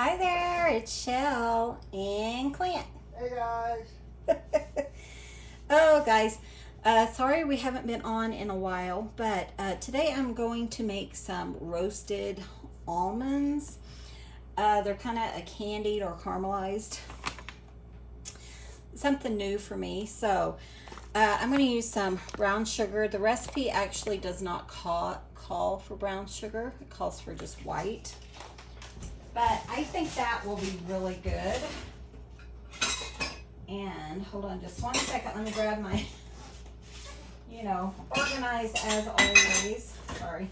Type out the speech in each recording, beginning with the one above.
Hi there, it's Shell and Clint. Hey guys. Oh guys, sorry we haven't been on in a while, but today I'm going to make some roasted almonds. They're kind of candied or caramelized. Something new for me. So I'm going to use some brown sugar. The recipe actually does not call for brown sugar. It calls for just white. But I think that will be really good. And hold on just one second. Let me grab my, organized as always. Sorry.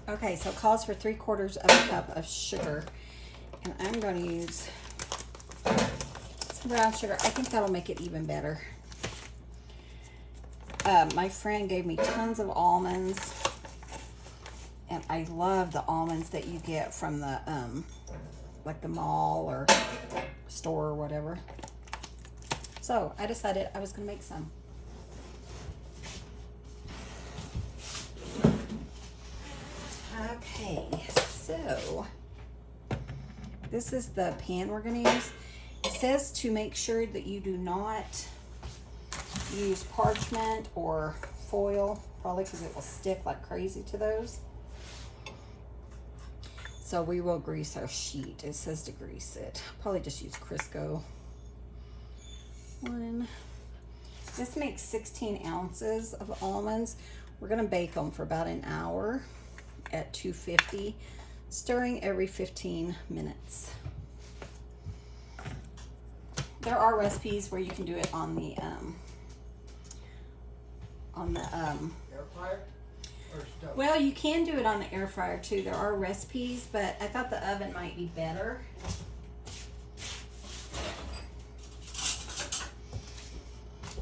Okay, so it calls for 3/4 of a cup of sugar. And I'm going to use some brown sugar. I think that'll make it even better. My friend gave me tons of almonds. And I love the almonds that you get from the, like the mall or store or whatever. So I decided I was going to make some. Okay, so this is the pan we're going to use. It says to make sure that you do not use parchment or foil, probably because it will stick like crazy to those. So we will grease our sheet. It says to grease it. Probably just use Crisco. This makes 16 ounces of almonds. We're gonna bake them for about an hour at 250, stirring every 15 minutes. There are recipes where you can do it on the Air fryer or stove? well, you can do it on the air fryer too. There are recipes, but I thought the oven might be better.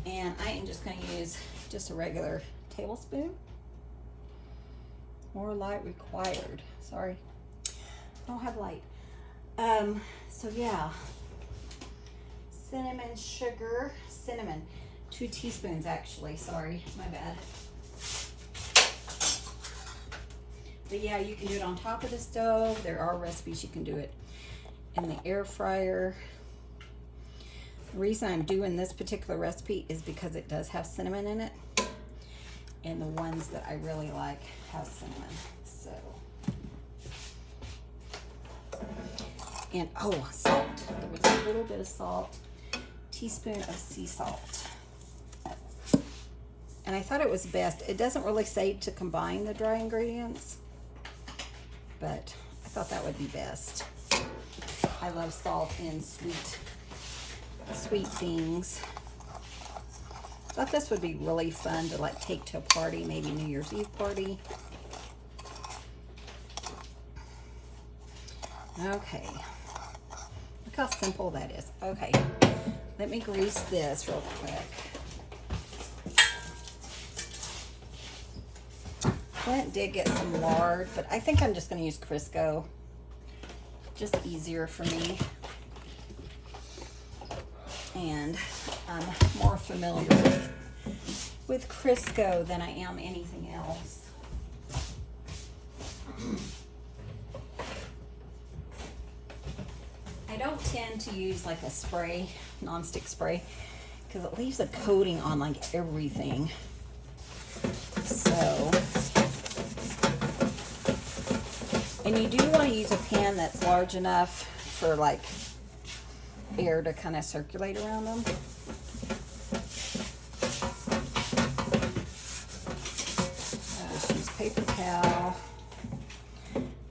And I am just going to use just a regular tablespoon. More light required. Sorry, I don't have light. So yeah, cinnamon, sugar, 2 teaspoons actually. Sorry, my bad. But yeah, you can do it on top of the stove. There are recipes you can do it in the air fryer. The reason I'm doing this particular recipe is because it does have cinnamon in it. And the ones that I really like have cinnamon. So, and oh, salt. There was a little bit of salt. Teaspoon of sea salt. And I thought it was best. It doesn't really say to combine the dry ingredients, but I thought that would be best. I love salt in sweet things. Thought this would be really fun to like take to a party, maybe New Year's Eve party. Okay. Look how simple that is. Okay. Let me grease this real quick. Clint did get some lard, but I think I'm just going to use Crisco. Just easier for me. And I'm more familiar with Crisco than I am anything else. I don't tend to use like a spray, nonstick spray, because it leaves a coating on like everything. So, and you do want to use a pan that's large enough for like air to kind of circulate around them. I'll just use paper towel.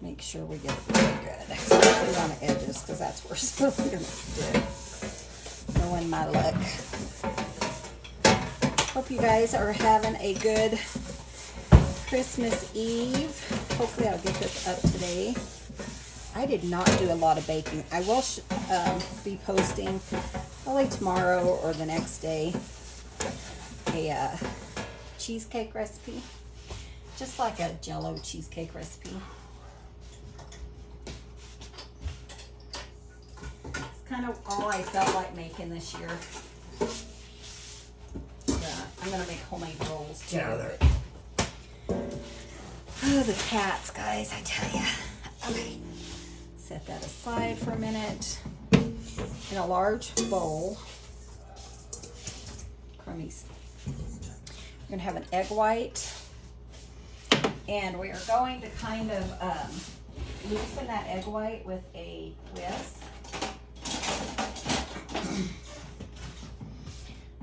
Make sure we get it really good, especially on the edges, because that's where it's really going to stick. Knowing my luck. Hope you guys are having a good Christmas Eve. Hopefully I'll get this up today. I did not do a lot of baking. I will be posting probably tomorrow or the next day a cheesecake recipe. Just like a Jell-O cheesecake recipe. It's kind of all I felt like making this year. I'm going to make homemade rolls too. Yeah, Oh, the cats, guys, I tell ya. Okay, set that aside for a minute. In a large bowl, crummies. We're gonna have an egg white, and we are going to kind of loosen that egg white with a whisk.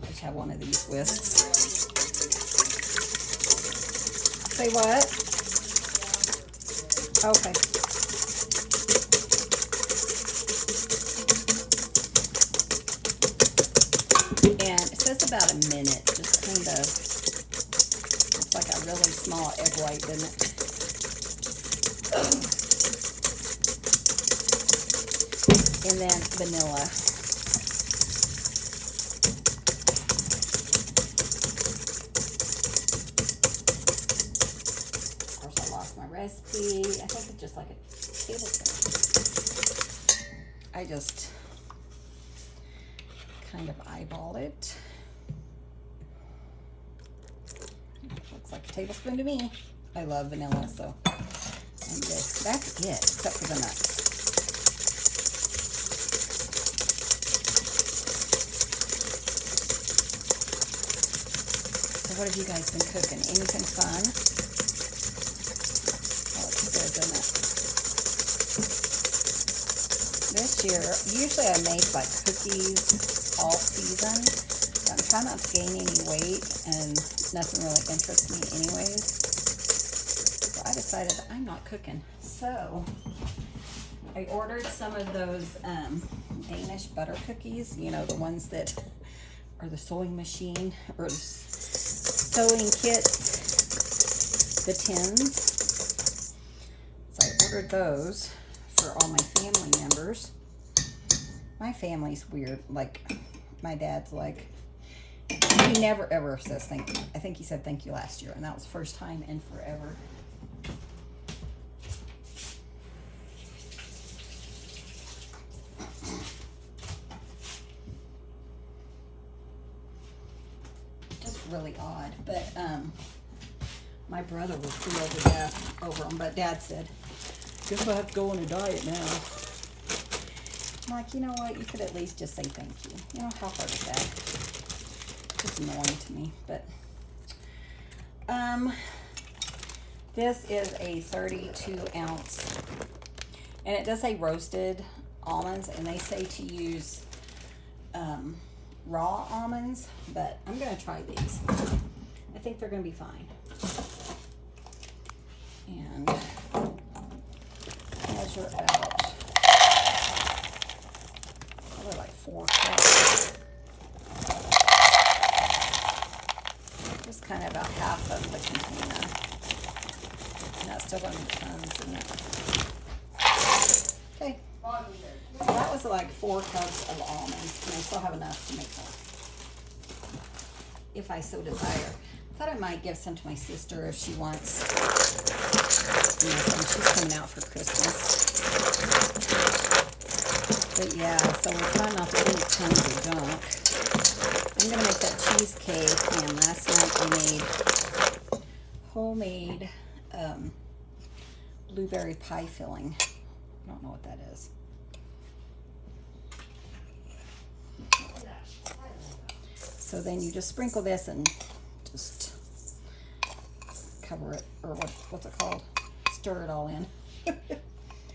I just have one of these whisks. Say what? Okay. And it says about a minute, just kind of, it's like a really small egg white, doesn't it? And then vanilla. Of course, I lost my recipe. I think it's just like a tablespoon. I just kind of eyeball it. Looks like a tablespoon to me. I love vanilla, so and that's it, except for the nuts. So what have you guys been cooking? Anything fun? Oh, it's good, doesn't it? This year, usually I make like cookies all season. I'm trying not to gain any weight, and nothing really interests me anyways. So I decided I'm not cooking. So I ordered some of those Danish butter cookies, you know, the ones that are the sewing machine or sewing kits, the tins. So I ordered those for all my family members. My family's weird. Like, my dad's like, he never ever says thank you. I think he said thank you last year, and that was the first time in forever. Just really odd, but my brother was thrilled to death over them, but Dad said, guess I have to go on a diet now. I'm like, you know what, you could at least just say thank you. You know, how hard is that? It's annoying to me, but this is a 32 ounce, and it does say roasted almonds, and they say to use raw almonds, but I'm gonna try these. I think they're gonna be fine. And measure out probably like 4 cups. Just kind of about half of the container. And that's still going to be tons, isn't it? Okay. So that was like 4 cups of almonds, and I still have enough to make more, if I so desire. I thought I might give some to my sister if she wants. You know, she's coming out for Christmas. But yeah, so we're trying not to eat tons of junk. I'm going to make that cheesecake, and last night I made homemade blueberry pie filling. I don't know what that is. So then you just sprinkle this and just cover it, or what's it called? Stir it all in.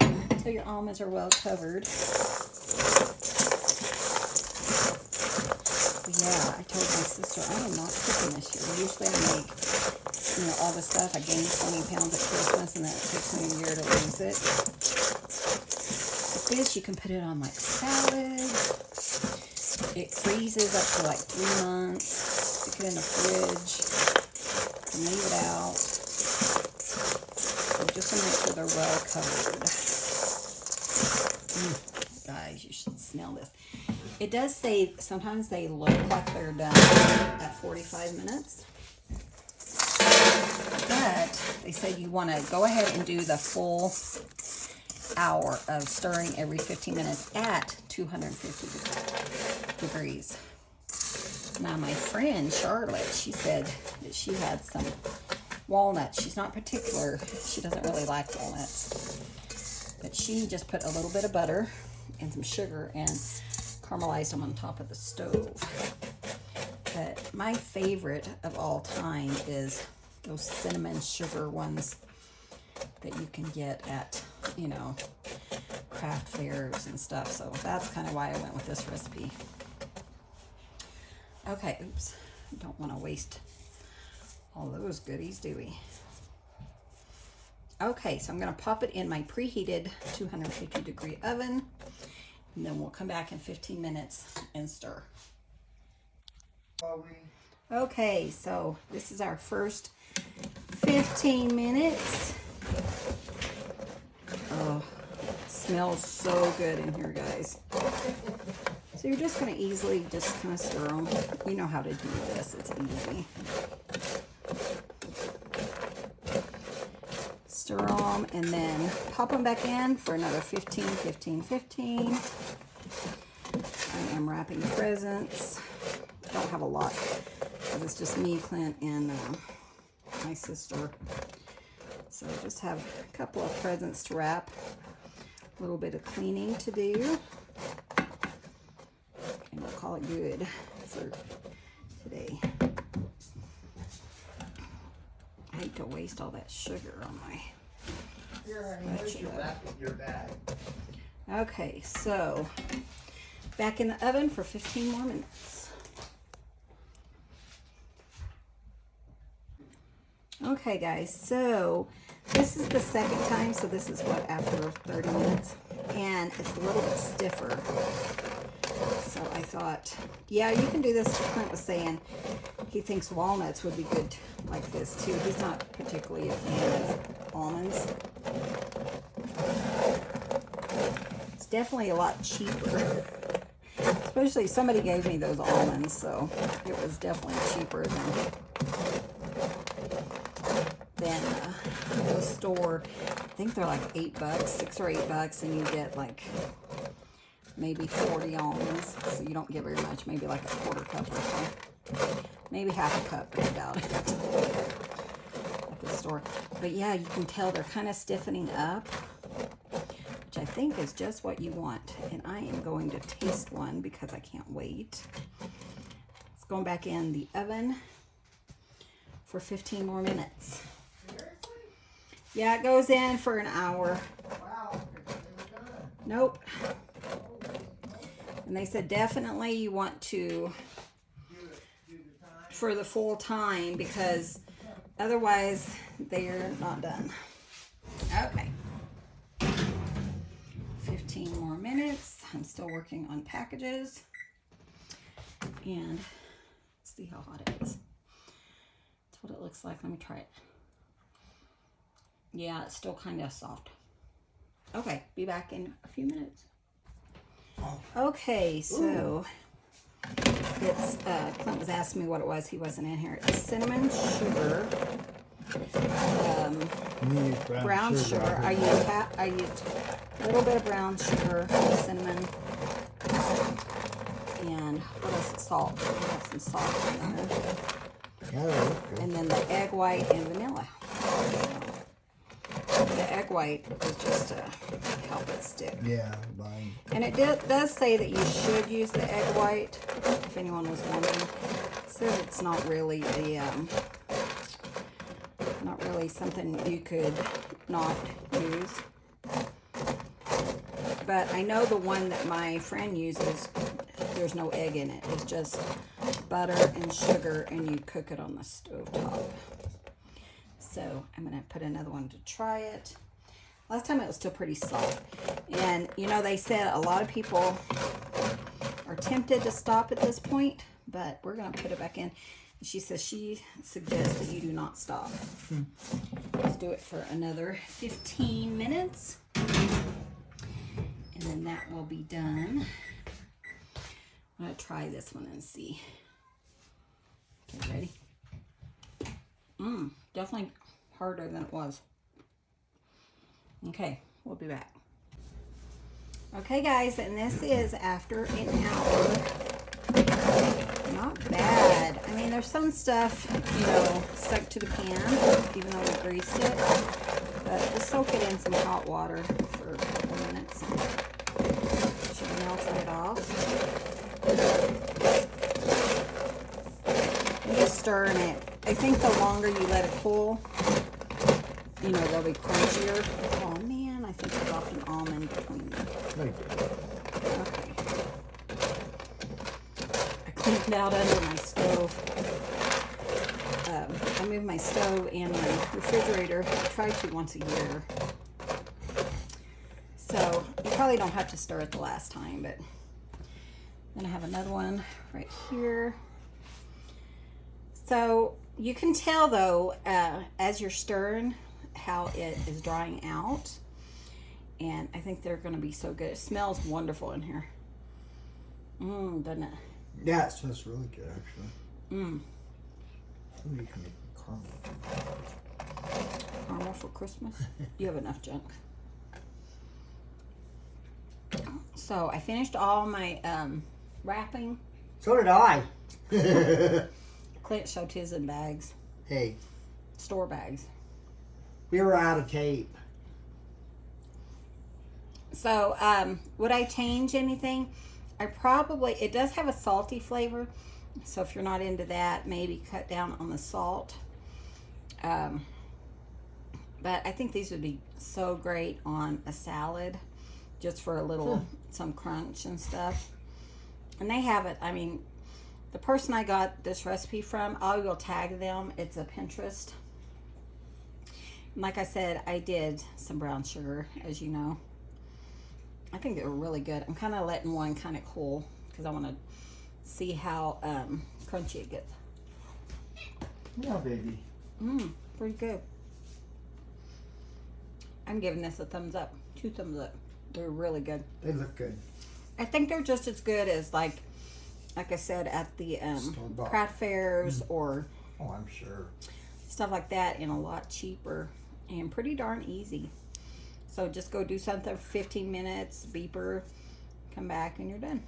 Until your almonds are well covered. But yeah, I told my sister I am not cooking this year. Usually I make, you know, all this stuff. I gain 20 pounds at Christmas, and then it takes me a year to lose it. But this, you can put it on like salads. It freezes up to like 3 months. Stick it in the fridge and leave it out. So just to make sure they're well covered. Guys, you should smell this. It does say sometimes they look like they're done at 45 minutes. But they said you want to go ahead and do the full hour of stirring every 15 minutes at 250 degrees. Now my friend Charlotte, she said that she had some walnuts. She's not particular. She doesn't really like walnuts. But she just put a little bit of butter and some sugar and caramelized them on top of the stove. But my favorite of all time is those cinnamon sugar ones that you can get at, you know, craft fairs and stuff. So that's kind of why I went with this recipe. Okay, oops. Don't want to waste all those goodies, do we? Okay, so I'm going to pop it in my preheated 250 degree oven, and then we'll come back in 15 minutes and stir. Okay, so this is our first 15 minutes. Oh, it smells so good in here, guys. So you're just going to easily just kind of stir them. You know how to do this. It's easy. Stir them and then pop them back in for another 15, 15, 15. I am wrapping presents. I don't have a lot because it's just me, Clint, and my sister. So I just have a couple of presents to wrap. A little bit of cleaning to do. And we'll call it good for today. I hate to waste all that sugar on my Your bag. Okay, so back in the oven for 15 more minutes. Okay, guys, so this is the second time, so this is what, after 30 minutes, and it's a little bit stiffer. So I thought, yeah, you can do this. Clint was saying he thinks walnuts would be good like this too. He's not particularly a fan of almonds. It's definitely a lot cheaper. Especially somebody gave me those almonds, so it was definitely cheaper than the store. I think they're like $8, $6 or $8, and you get like maybe 40 almonds, so you don't get very much, maybe like a quarter cup or so. Maybe half a cup, I doubt it, at the store. But yeah, you can tell they're kind of stiffening up, which I think is just what you want. And I am going to taste one because I can't wait. It's going back in the oven for 15 more minutes. Yeah, it goes in for an hour. Wow. Nope. And they said definitely you want to for the full time because otherwise they're not done. Okay. 15 more minutes. I'm still working on packages. And see how hot it is. That's what it looks like. Let me try it. Yeah, it's still kind of soft. Okay, be back in a few minutes. Okay, so it's Clint was asking me what it was. He wasn't in here. It's cinnamon sugar, brown sugar. I used a little bit of brown sugar, cinnamon, and what else? Salt. I have some salt in there. Oh, okay. And then the egg white and vanilla. The egg white is just to help it stick. Yeah, mine. And it does say that you should use the egg white, if anyone was wondering. It says it's not really something you could not use. But I know the one that my friend uses, there's no egg in it. It's just butter and sugar, and you cook it on the stove top. So I'm going to put another one to try it. Last time it was still pretty soft. And, you know, they said a lot of people are tempted to stop at this point, but we're going to put it back in. She says she suggests that you do not stop. Let's do it for another 15 minutes. And then that will be done. I'm going to try this one and see. Okay, ready? Definitely harder than it was. Okay, we'll be back. Okay, guys, and this is after an hour. not bad. I mean, there's some stuff, you know, stuck to the pan, even though we greased it. But just soak it in some hot water for a couple minutes and it should melt right off. And just stirring it. I think the longer you let it cool, you know, they'll be crunchier. Oh man, I think I dropped an almond between them. Okay. I cleaned out under my stove. I move my stove and my refrigerator. I try to once a year. So you probably don't have to stir it the last time, but then I have another one right here. So you can tell though, as you're stirring, how it is drying out. And I think they're going to be so good. It smells wonderful in here. Doesn't it? Yeah, it smells really good, actually. Ooh, you can make caramel. Caramel for Christmas? You have enough junk. So I finished all my wrapping. So did I. Clint showed his in bags. Hey, Store bags. we were out of tape. So, would I change anything? It does have a salty flavor. So if you're not into that, maybe cut down on the salt. But I think these would be so great on a salad, just for a little, some crunch and stuff. And they have it, I mean, the person I got this recipe from, I will tag them. It's a Pinterest. And like I said, I did some brown sugar, as you know. I think they were really good. I'm kind of letting one kind of cool because I want to see how crunchy it gets. Yeah, baby. Pretty good. I'm giving this a thumbs up. 2 thumbs up. They're really good. They look good. I think they're just as good as like I said at the craft fairs or Oh, I'm sure. stuff like that, and a lot cheaper and pretty darn easy. So just go do something for 15 minutes, beeper, come back, and you're done.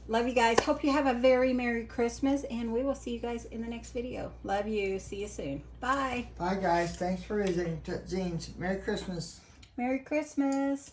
Love you guys. Hope you have a very Merry Christmas, and we will see you guys in the next video. Love you. See you soon. Bye. Bye, guys. Thanks for visiting Zine's. Merry Christmas. Merry Christmas.